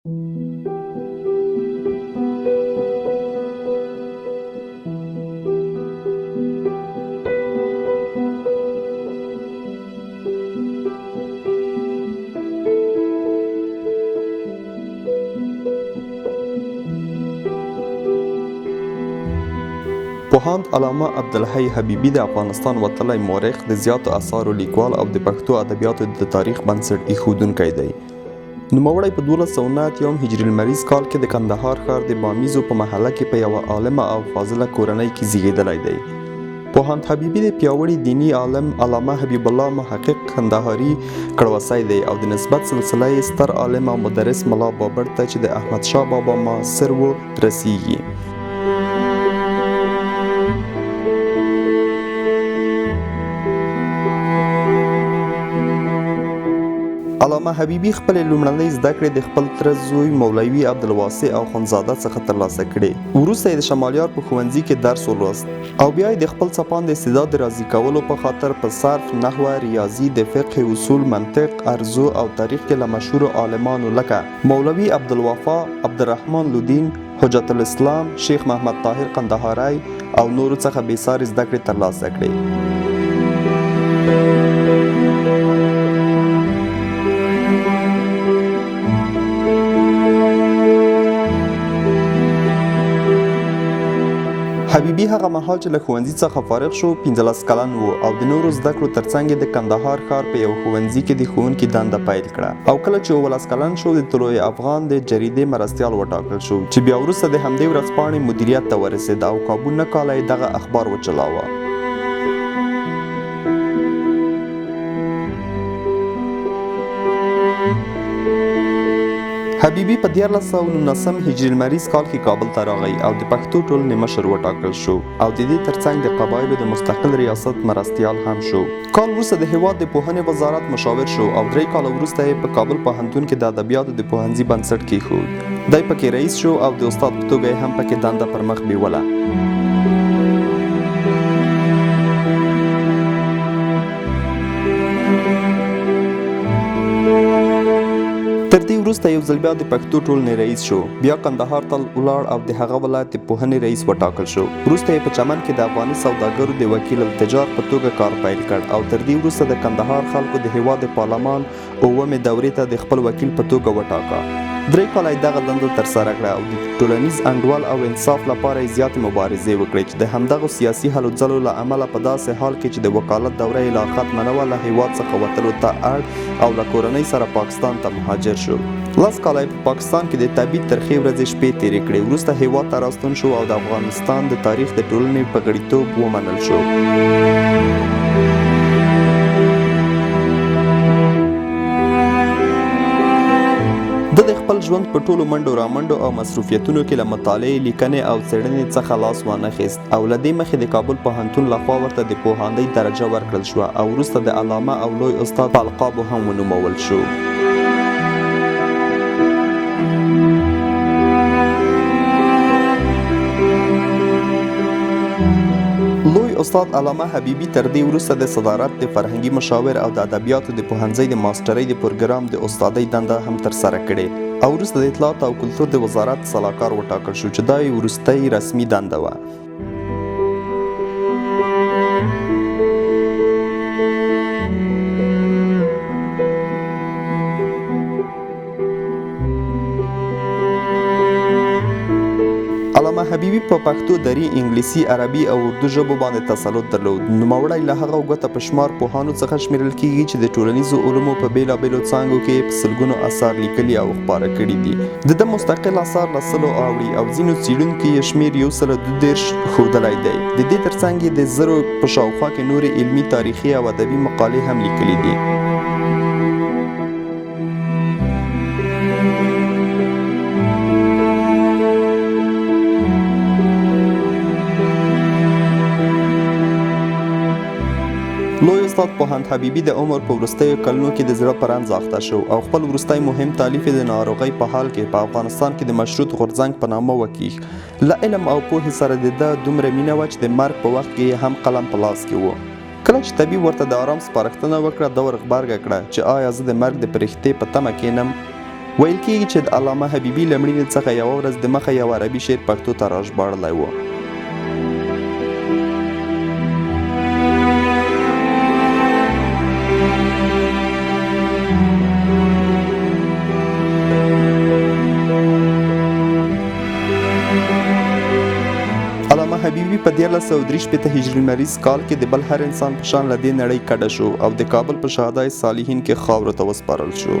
پوهاند علامه عبدالحی حبيبي د افغانستان وتلی مورخ، د زیاتو اثارو لیکوال او د پښتو ادبیاتو د تاریخ بنسټ ایښودونکی دی. نوموړی په 1291 هجري لمریز کال کې د کندهار ښار د بامیزو په محله کې په یوه عالمه او فاضله کورنۍ کې زیږېدلی دی. پوهاند حبيبي د پیاوړي دیني عالم علامه حبيب الله محقق کندهاري کړوسی دی او د نسبت سلسله یې ستر عالم او مدرس ملا بابړ ته چې د احمدشاه بابا معاصر و رسیږي. علامه حبيبي خپل لومړنۍ زده کړې د خپل تره زوی مولوي عبدالواسع اخندزاده څخه ترلاسه کړې. وروسته یې د شمالیار په ښوونځي کې درس ولوست او بیا یې د خپل څپاند استعداد د راضي کولو په خاطر په صرف، نحوه، ریاضي، د فقه اصول، منطق، ارزو او تاریخ کې له مشهورو عالمانو لکه مولوي عبدالوفا، عبدالرحمن لودین، حجت الاسلام، شیخ محمد طاهر قندهاری او نورو څخه بېسارې زده کړې ترلاسه کړې. حبيبي هغه مهال چې له ښوونځي څخه فارغ شو 15 کلن و او د نورو زده کړو ترڅنګ یې د کندهار ښار په یو ښوونځي کې د ښوونکي دنده پیل کړه او کله چې 19 کلن شو د طلوع افغان د جریدې مرستیال وټاکل شو چې بیا وروسته د همدې ورځپاڼې مدیریت ته ورسېد او کابو 9 کاله یې دغه اخبار وچلاوه. حبيبي په 1419 هجري لمریز کال کې کابل ته راغی او د پښتو ټولنې مشر وټاکل شو او د دې ترڅنګ د قبایلو د مستقل ریاست مرستیال هم شو. کال وروسته د هېواد د پوهنې وزارت مشاور شو او 3 کاله وروسته یې په کابل پوهنتون کې د ادبیاتو د پوهنځي بنسټ کېښود. دی پکې رئیس شو او د استاد په توګه یې هم پکې دنده پر مخ بیوله. تر دې وروسته یو ځل بیا د پښتو ټولنې رئیس شو، بیا کندهار ته ولاړ او د هغه ولایت د پوهنې رئیس وټاکل شو. وروسته یې په چمن کې د افغاني سوداګرو د وکیل التجار په توګه کار پیل کړ او تر دې وروسته د کندهار خلکو د هېواد د پارلمان اومې دورې ته د خپل وکیل په توګه وټاکه. 3 کاله یې دغه دنده ترسره کړه او د ټولنیز انډول او انصاف لپاره یې زیاتې مبارزې وکړې چې د همدغو سیاسي هلو ځلو له امله په داسې حال کې چې د وکالت دوره یې لا ختمه نه وه له هېواد څخه وتلو ته اړ او له کورنۍ سره پاکستان ته مهاجر شو. 10 کاله یې په پاکستان کې د طبیعي ترخې ورځې شپې تېرې کړې. وروسته هېواد ته راستون شو او د افغانستان د تاریخ د ټولنې په غړیتوب ومنل شو. د خپل ژوند په ټولو منډو رامنډو او مصروفیتونو کې له مطالعې، لیکنې او څېړنې څخه لاس وانخیست او له دې مخې د کابل پوهنتون لخوا ورته د پوهاندۍ درجه ورکړل شوه او وروسته د علامه او لوی استاد په القابو هم ونومول شو. لوی استاد علامه حبيبي تر دې وروسته د صدارت، د فرهنګي مشاور او د ادبیاتو د پوهنځي د ماسټرۍ د پروګرام د استادۍ دنده هم ترسره کړې او وروسته د اطلاعات او کلتور د وزارت سلاکار وټاکل شو چې دا یې وروستۍ رسمي دنده وه. علامه حبيبي په پښتو، دري، انګلیسي، عربي او اردو ژبو باندې تسلط درلود. نوموړی له هغه ګوته په شمار پوهانو څخه شمیرل کیږي چې د ټولنیزو علومو په بیلابیلو څانګو کې په سلګونو اثار لیکلي او خپاره کړي دي. د ده مستقل اثار له 100 اوړي او ځینو څېړونکو یې شمیر 122 ښودلی دی. د دې ترڅنګ یې د 1000 په شاوخوا کې نورې علمي، تاریخي او ادبي مقالې هم لیکلي دي. لوی استاد پوهاند حبيبي د عمر په وروستیو کلونو کې د زړه په رنځ اخته شو او خپل وروستی مهم تالیف یې د ناروغۍ په حال کې په افغانستان کې د مشروط غورځنګ په نامه وکیښ. له علم او پوهې سره د ده دومره مینه وه چې د مرګ په وخت کې یې هم قلم په لاس کې و. کله چې طبیب ورته د آرام سپارښتنه وکړه، ده ورغبرګه کړه چې آیا زه د مرګ د پرښتې په تمه کښېنم. ویل کېږي چې د علامه حبیبي له مړینې څخه یوه ورځ دمخه یو عربي شعر پښتو ته راژباړلی و. علامه حبیبي په 1363 هجري لمریز کال کې د بل هر انسان په شان له دې نړۍ کډه شو او د کابل په شهدای صالحین کې خاورو ته وسپارل شو.